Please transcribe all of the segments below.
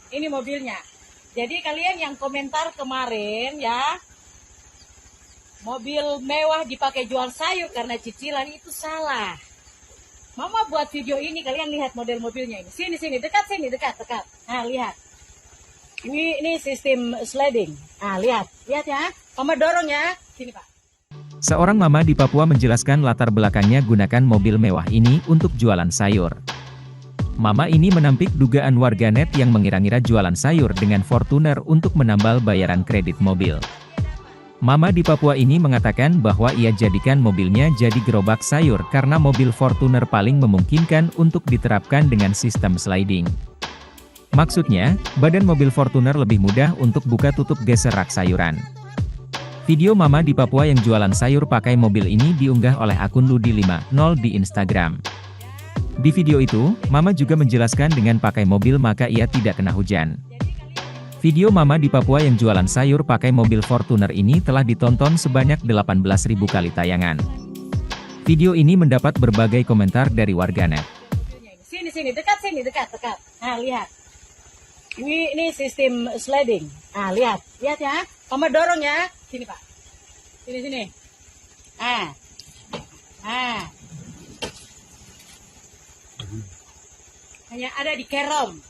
Ini mobilnya. Jadi kalian yang komentar kemarin ya, mobil mewah dipakai jual sayur karena cicilan, itu salah. Mama buat video ini, kalian lihat model mobilnya ini. Sini, dekat. Nah, lihat. Ini sistem sliding. Nah, lihat ya. Mama dorong ya. Sini, Pak. Seorang mama di Papua menjelaskan latar belakangnya gunakan mobil mewah ini untuk jualan sayur. Mama ini menampik dugaan warganet yang mengira-ngira jualan sayur dengan Fortuner untuk menambal bayaran kredit mobil. Mama di Papua ini mengatakan bahwa ia jadikan mobilnya jadi gerobak sayur karena mobil Fortuner paling memungkinkan untuk diterapkan dengan sistem sliding. Maksudnya, badan mobil Fortuner lebih mudah untuk buka tutup geser rak sayuran. Video mama di Papua yang jualan sayur pakai mobil ini diunggah oleh akun Ludi50 di Instagram. Di video itu, mama juga menjelaskan dengan pakai mobil maka ia tidak kena hujan. Video mama di Papua yang jualan sayur pakai mobil Fortuner ini telah ditonton sebanyak 18.000 kali tayangan. Video ini mendapat berbagai komentar dari warganet. Sini, dekat. Nah, lihat. Ini sistem sliding. Nah, lihat ya. Mama dorong ya. Sini, Pak. Sini. Ah. Hanya ada di Kerom.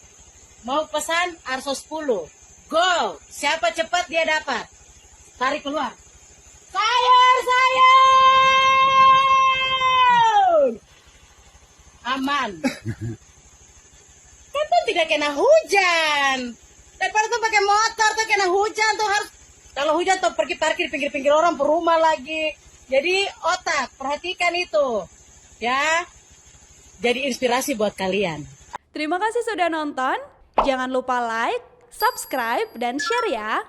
Mau pesan Arso 10. Go. Siapa cepat dia dapat. Tarik keluar. Sayur. Aman. Kan tuh tidak kena hujan. Daripada tuh pakai motor tuh kena hujan tuh harus. Kalau hujan tuh pergi parkir pinggir-pinggir orang perumah lagi. Jadi otak, perhatikan itu. Ya. Jadi inspirasi buat kalian. Terima kasih sudah nonton. Jangan lupa like, subscribe, dan share ya.